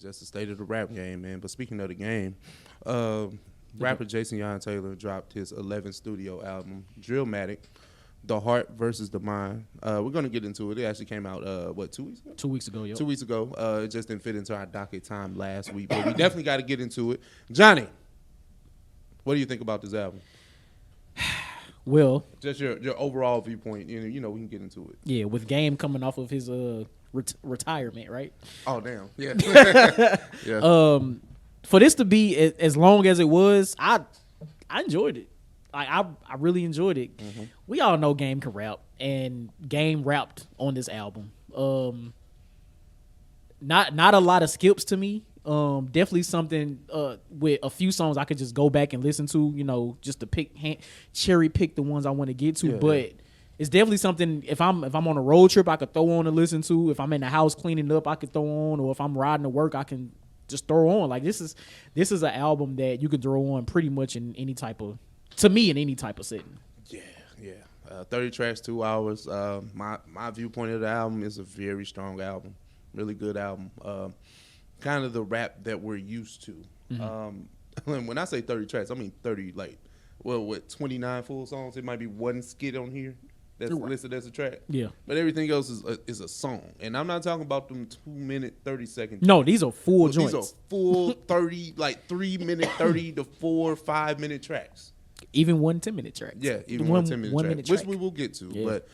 just the state of the rap game, man. But speaking of the game, rapper Jason Yon Taylor dropped his 11th studio album, Drillmatic, The Heart versus the Mind. We're going to get into it. It actually came out, 2 weeks ago? 2 weeks ago, yo. 2 weeks ago. It just didn't fit into our docket time last week. But we definitely got to get into it. Johnny, what do you think about this album? Well, Just your overall viewpoint. You know, we can get into it. yeah, with Game coming off of his retirement, right? Oh, damn. Yeah. Yeah. For this to be as long as it was, I enjoyed it. I really enjoyed it. Mm-hmm. We all know Game can rap, and Game rapped on this album. Not a lot of skips to me. Definitely something with a few songs I could just go back and listen to, you know, just to cherry pick the ones I want to get to. But it's definitely something if I'm on a road trip I could throw on and listen to. If I'm in the house cleaning up, I could throw on, or if I'm riding to work, I can just throw on. Like this is an album that you can throw on pretty much in any type of setting. Yeah. 30 tracks, 2 hours. My viewpoint of the album is a very strong album, really good album. Kind of the rap that we're used to. Mm-hmm. When I say 30 tracks, I mean 30, 29 full songs? It might be one skit on here that's listed as a track. Yeah. But everything else is a song. And I'm not talking about them 2 minute, 30-second. No, these are full joints. These are full 30, 3 minute, 30 to 4, 5 minute tracks. Even 1 10-minute track. Yeah, even one 10-minute track, which we will get to. Yeah. But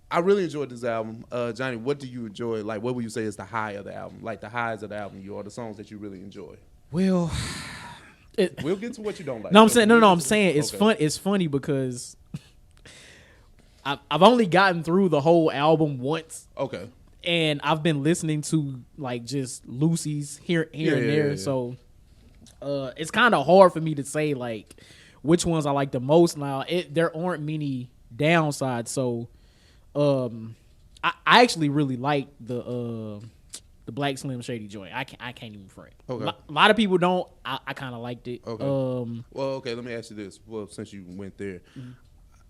I really enjoyed this album. Johnny, what do you enjoy? Like, what would you say is the high of the album? Like, the highs of the album, or the songs that you really enjoy? Well, we'll get to what you don't like. No, I'm saying it's fun. It's funny because I've only gotten through the whole album once. Okay. And I've been listening to, like, just Lucy's here and there. Yeah. So it's kind of hard for me to say, like, which ones I like the most now. There aren't many downsides, so I actually really like the Black Slim Shady joint. I can't even front. Okay. A lot of people don't. I kind of liked it. Okay. Well, okay. Let me ask you this. Well, since you went there,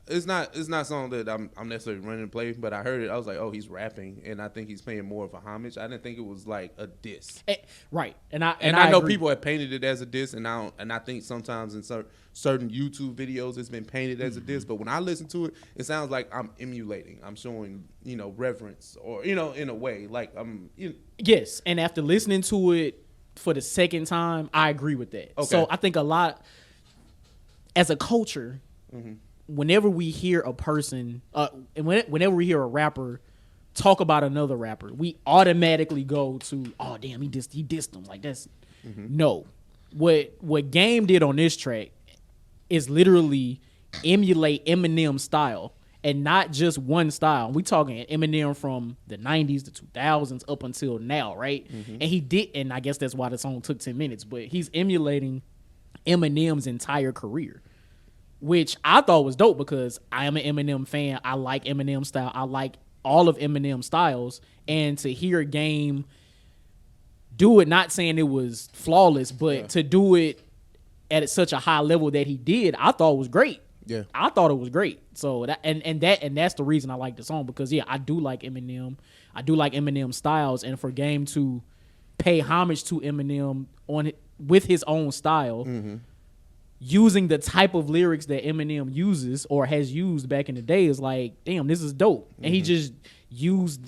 it's not something that I'm necessarily running to play, but I heard it. I was like, oh, he's rapping, and I think he's paying more of a homage. I didn't think it was like a diss. Right. And I know people have painted it as a diss, and I think sometimes in certain YouTube videos it's been painted as a diss. But when I listen to it, it sounds like I'm emulating. I'm showing, reverence, or in a way, like I'm. Yes, and after listening to it for the second time, I agree with that. Okay. So I think a lot as a culture. Mm-hmm. Whenever we hear a person, whenever we hear a rapper talk about another rapper, we automatically go to, oh damn, he dissed him. Like that's no. What Game did on this track is literally emulate Eminem's style, and not just one style. We talking Eminem from the 90s, the 2000s up until now, right? Mm-hmm. And he did, and I guess that's why the song took 10 minutes. But he's emulating Eminem's entire career, which I thought was dope because I am an Eminem fan. I like Eminem style. I like all of Eminem styles. And to hear Game do it, not saying it was flawless, but to do it at such a high level that he did, I thought was great. Yeah, I thought it was great. So that's the reason I like the song, because I do like Eminem. I do like Eminem styles, and for Game to pay homage to Eminem with his own style. Mm-hmm. Using the type of lyrics that Eminem uses or has used back in the day is like, damn, this is dope. Mm-hmm. And he just used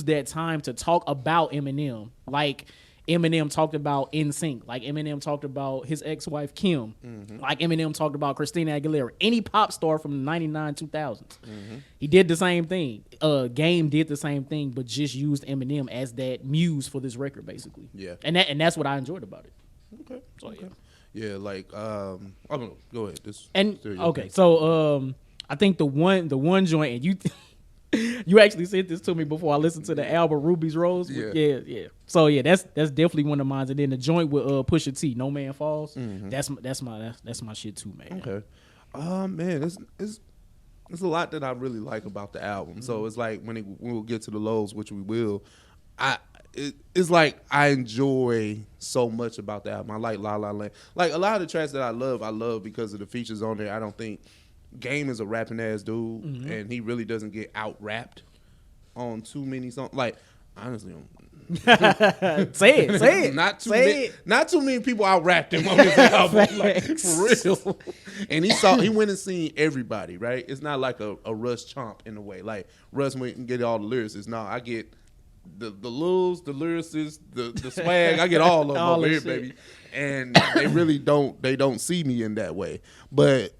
that time to talk about Eminem. Like Eminem talked about NSYNC. Like Eminem talked about his ex-wife Kim. Mm-hmm. Like Eminem talked about Christina Aguilera. Any pop star from the 99, 2000s. Mm-hmm. He did the same thing. Game did the same thing, but just used Eminem as that muse for this record, basically. Yeah. And that's what I enjoyed about it. Okay. So, okay. Yeah, like I don't know. Go ahead. So I think the one joint, and you actually sent this to me before I listened to the album Ruby's Rose. Yeah. So yeah, that's definitely one of mine. And then the joint with Pusha T, No Man Falls. Mm-hmm. That's my shit too, man. Okay. Man, it's a lot that I really like about the album. Mm-hmm. So it's like when we'll get to the lows, which we will. It's like I enjoy so much about the album. I like La La Land. Like a lot of the tracks that I love because of the features on there. I don't think Game is a rapping ass dude, and he really doesn't get out rapped on too many songs. Like honestly, Say it. Not too many people out rapped him on this album, like, for real. And he went and seen everybody, right? It's not like a Russ chomp in a way. Like Russ went and get all the lyricists. No, I get the lulz, the lyricists, the swag. I get all of them over here, baby. And they really don't see me in that way. But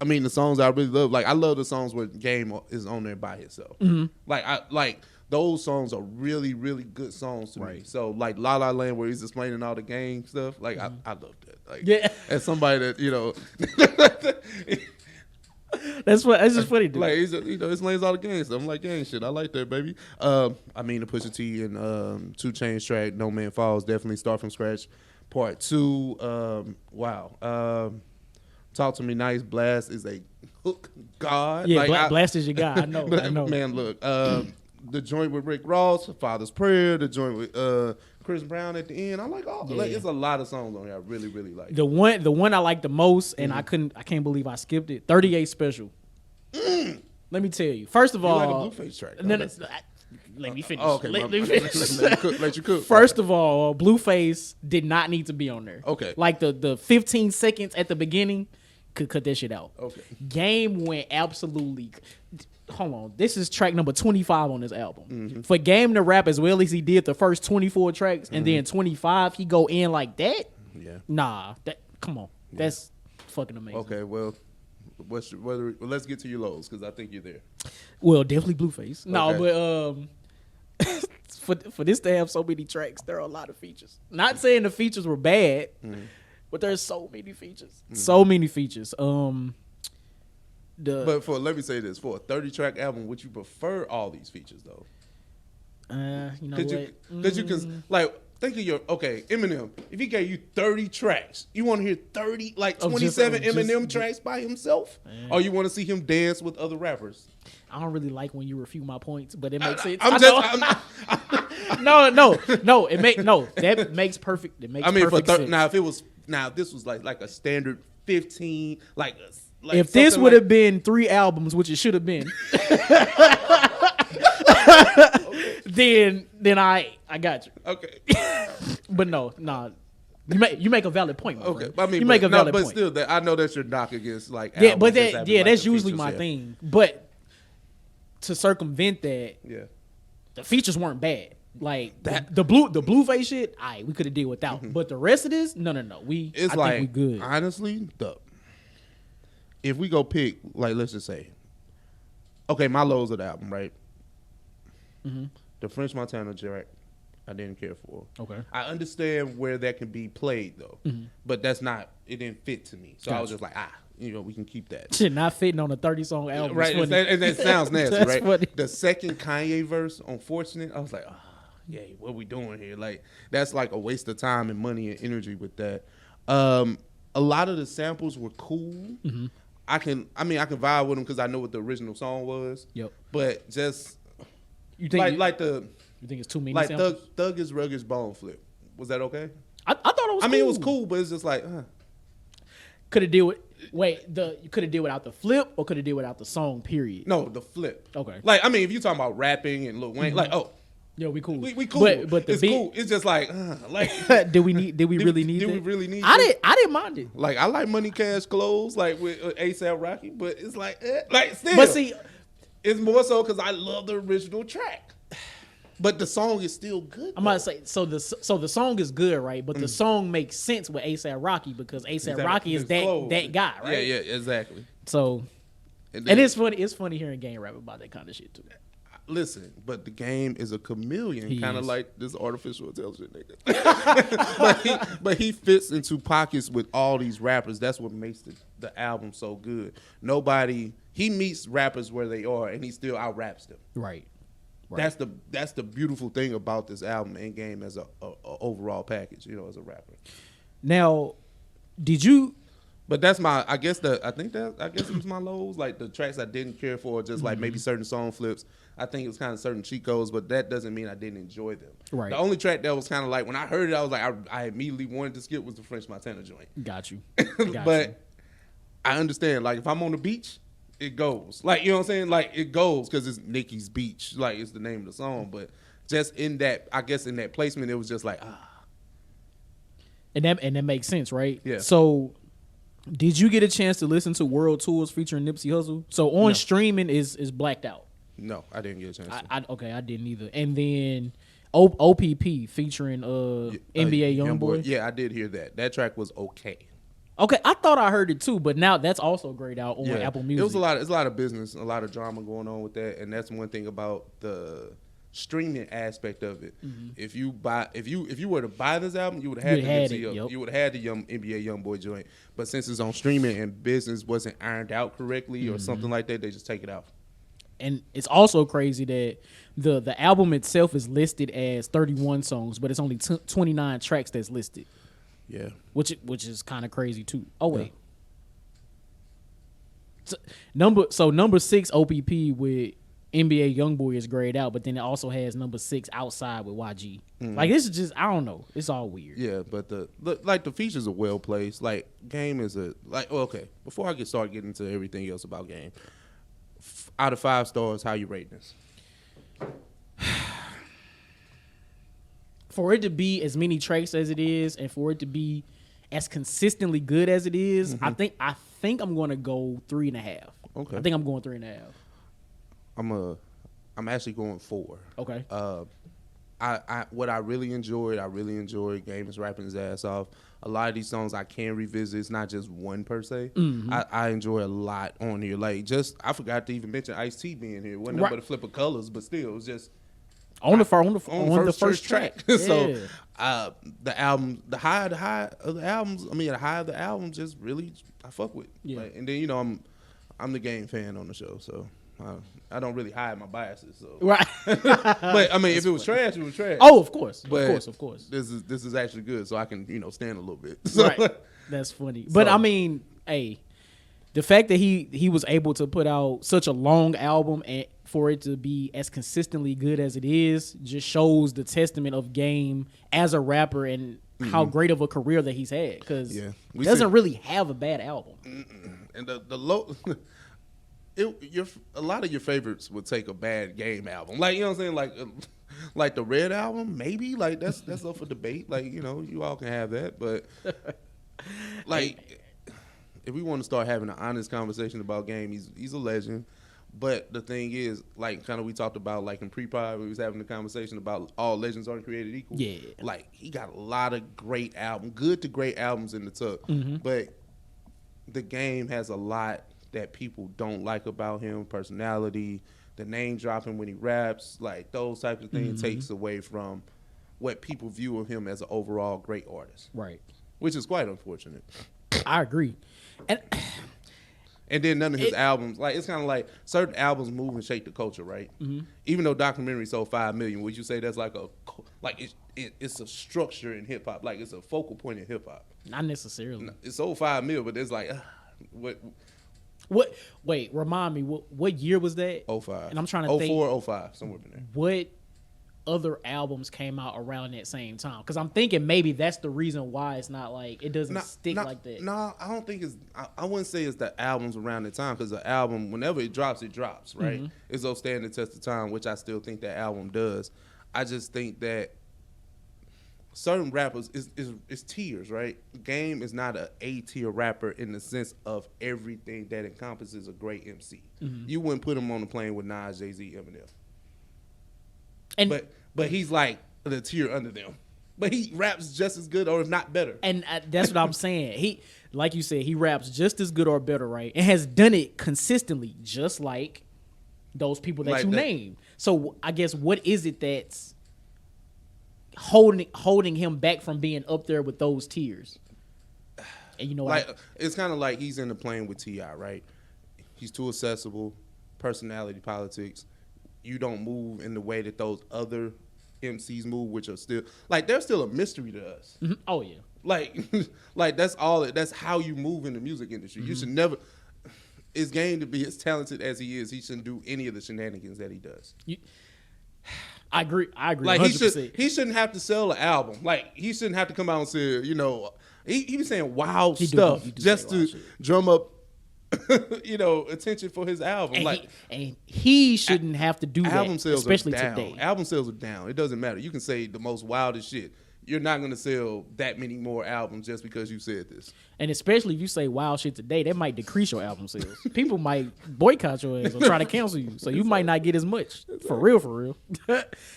I mean, the songs I really love, like I love the songs where Game is on there by himself. Like those songs are really, really good songs to me. So like La La Land, where he's explaining all the gang stuff, like I love that. Like, as somebody that that's just funny, dude. Like explains all the gang stuff. I'm like, gang shit. I like that, baby. I mean, the Pusha T and 2 Chainz track, No Man Falls, definitely Start From Scratch, Part 2. Talk to Me Nice, Blast is a hook god. Yeah, like, Blast is your guy. I know. Man, look, the joint with Rick Ross, Father's Prayer, the joint with Chris Brown at the end. I like all. Like, it's a lot of songs on here I really, really like. The one I like the most, and I can't believe I skipped it. 38 Special. Let me tell you. First of all, like a Blueface track. Let me finish. Oh, okay, let me finish. Let you cook. First of all, Blueface did not need to be on there. Okay. Like the 15 seconds at the beginning, could cut that shit out. Okay. Game went absolutely. Hold on. This is track number 25 on this album. For Game to rap as well as he did the first 24 tracks, and then 25 he go in like that. Yeah. Nah. Come on. That's fucking amazing. Okay. Well. Let's get to your lows because I think you're there. Well, definitely Blueface. No, but for this to have so many tracks, there are a lot of features. Not saying the features were bad, but there's so many features. So many features. But let me say this: for a 30-track album, would you prefer all these features though? You know what? Because you can think of Eminem. If he gave you 30 tracks, you want to hear 30 27 Eminem tracks by himself, or you want to see him dance with other rappers? I don't really like when you refute my points, but it makes sense. That makes perfect. It makes perfect sense. If this was like a standard 15, if this would have been 3 albums, which it should have been, then I got you. Okay. But no. You make a valid point, my friend. I mean, you make a valid point. But still, I know that's your knock against that's usually my thing. But to circumvent that, the features weren't bad. Like the Blueface shit, we could have dealt without. But the rest of this, no. I think we good. Honestly, if we go pick, let's just say, okay, my lows of the album, right? The French Montana track, I didn't care for. Okay. I understand where that can be played though, but it didn't fit to me. So I was just like, we can keep that. Shit, not fitting on a 30-song album, right? And that sounds nasty, right? Funny. The second Kanye verse on "Fortunate," I was like, what we doing here? That's like a waste of time and money and energy with that. A lot of the samples were cool. I can vibe with them because I know what the original song was. Yep. But just you think you think it's too many samples? Thug is Rugged's Bone Flip. Was that okay? I thought it was. I mean, it was cool, but it's just like. Could have deal with. You could have deal without the flip, or could have deal without the song. Period. No, the flip. Okay. If you're talking about rapping and Lil Wayne, yeah, we cool. We cool. But the it's beat, cool. It's just did we really need it? I didn't mind it. I like Money Cash Clothes with ASAP Rocky, but it's still. But see, it's more so because I love the original track. But the song is still good. I'm about to say so the song is good, right? But the song makes sense with ASAP Rocky because ASAP Rocky is that guy, right? Yeah, exactly. So and it's funny. It's funny hearing Game rap about that kind of shit too. Listen, but the Game is a chameleon, kind of like this artificial intelligence nigga. but he fits into pockets with all these rappers. That's what makes the album so good. He meets rappers where they are, and he still out raps them. Right. That's the beautiful thing about this album and Game as a overall package. As a rapper. Now, did you? But that's I guess it was my lows. Like the tracks I didn't care for, just like maybe certain song flips. I think it was kind of certain cheat codes, but that doesn't mean I didn't enjoy them. Right. The only track that was kind of like when I heard it, I was like, I immediately wanted to skip was the French Montana joint. Got you. But I understand. If I'm on the beach, it goes. You know what I'm saying? It goes because it's Nikki's Beach. It's the name of the song. But just in that, I guess in that placement, it was just like And that makes sense, right? Yeah. So, did you get a chance to listen to World Tours featuring Nipsey Hussle? So on streaming is blacked out. No, I didn't get a chance. I didn't either. And then OPP featuring NBA YoungBoy. Yeah, I did hear that. That track was okay. Okay, I thought I heard it too, but now that's also grayed out on Apple Music. It was it's a lot of business, a lot of drama going on with that, and that's one thing about the streaming aspect of it. Mm-hmm. If you were to buy this album, you would have had you would have had the NBA YoungBoy joint. But since it's on streaming and business wasn't ironed out correctly or something like that, they just take it out. And it's also crazy that the album itself is listed as 31 songs, but it's only 29 tracks that's listed. Yeah, which is kind of crazy too. Oh wait, number 6 OPP with NBA YoungBoy is grayed out, but then it also has number 6 Outside with YG. Mm-hmm. Like this is just, I don't know, it's all weird. Yeah, but the features are well placed. Like Game is okay. Before I start getting into everything else about Game, out of 5 stars, how you rate this? For it to be as many tracks as it is, and for it to be as consistently good as it is, I think I'm going to go 3.5. Okay. I think I'm going 3.5. I'm actually going 4. Okay. What I really enjoyed Game is rapping his ass off. A lot of these songs I can revisit. It's not just one per se. Mm-hmm. I enjoy a lot on here. Like I forgot to even mention Ice-T being here. Wasn't but a flip of colors, but still, it was just on the first track. So the album, the high of the albums. I mean, the high of the album just really I fuck with. Yeah. Like, and then I'm the Game fan on the show, so. I don't really hide my biases, so right. But I mean, if it was trash, it was trash. Oh, of course, of course. This is actually good, so I can stand a little bit. So. Right, that's funny. But I mean, hey, the fact that he was able to put out such a long album and for it to be as consistently good as it is just shows the testament of Game as a rapper and how great of a career that he's had. Because he doesn't really have a bad album. And the low. A lot of your favorites would take a bad Game album, like what I'm saying, like the Red album, maybe like that's up for debate. Like you all can have that, but like if we want to start having an honest conversation about Game, he's a legend. But the thing is, like kind of we talked about like in pre-pod, we was having a conversation about all legends aren't created equal. Yeah, like he got a lot of great good to great albums in the tuck, but the Game has a lot that people don't like about him, personality, the name dropping when he raps, like those types of things takes away from what people view of him as an overall great artist. Right. Which is quite unfortunate. I agree. And then none of his albums, like it's kind of like certain albums move and shake the culture, right? Mm-hmm. Even though Documentary sold 5 million, would you say that's like it's a structure in hip hop, like it's a focal point in hip hop? Not necessarily. It sold 5 million, but it's like What? Wait, remind me. What year was that? 05. And I'm trying to think. 04, 05, somewhere in there. What other albums came out around that same time? Because I'm thinking maybe that's the reason why it's not like it doesn't stick like that. No, I don't think it's. I wouldn't say it's the albums around the time because the album, whenever it drops, right? Mm-hmm. It's gonna stand the test of time, which I still think that album does. I just think that certain rappers is tiers, right? Game is not a tier rapper in the sense of everything that encompasses a great MC. Mm-hmm. You wouldn't put him on the plane with Nas, Jay-Z, Eminem. But he's like the tier under them. But he raps just as good or if not better. And that's what I'm saying. He, like you said, he raps just as good or better, right? And has done it consistently, just like those people that you named. So I guess what is it that's holding him back from being up there with those tiers? And it's kind of like he's in the plane with T.I., right? He's too accessible, personality politics. You don't move in the way that those other MCs move, which are still they're still a mystery to us. Mm-hmm. Oh yeah, like that's all. That's how you move in the music industry. Mm-hmm. You should never. It's Game to be as talented as he is. He shouldn't do any of the shenanigans that he does. I agree. Like 100%. He shouldn't have to sell an album. Like he shouldn't have to come out and say, he be saying wild stuff just to drum up attention for his album. And he shouldn't have to do album that, sales especially are down. today. Album sales are down. It doesn't matter. You can say the most wildest shit. You're not going to sell that many more albums just because you said this. And especially if you say wild shit today, that might decrease your album sales. People might boycott your ass or try to cancel you. So you might not get as much. For real.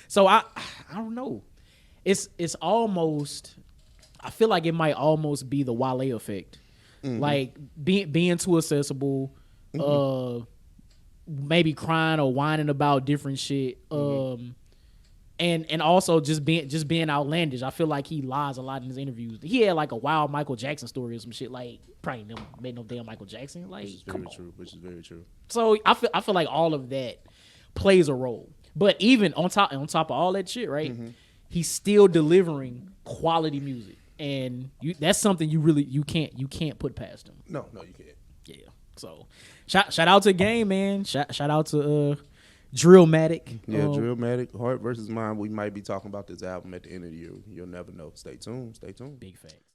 So I don't know. It's almost, I feel like it might almost be the Wale effect. Mm-hmm. Like being too accessible, maybe crying or whining about different shit. And also just being outlandish. I feel like he lies a lot in his interviews. He had like a wild Michael Jackson story or some shit. Like probably never made no damn Michael Jackson. Like which is very true. So I feel like all of that plays a role. But even on top of all that shit, right? Mm-hmm. He's still delivering quality music, and that's something you can't put past him. No, you can't. Yeah. So shout out to Game, man. Shout out to Drillmatic. Yeah, Drillmatic Heart versus Mine. We might be talking about this album at the end of the year. You'll never know. Stay tuned. Big facts.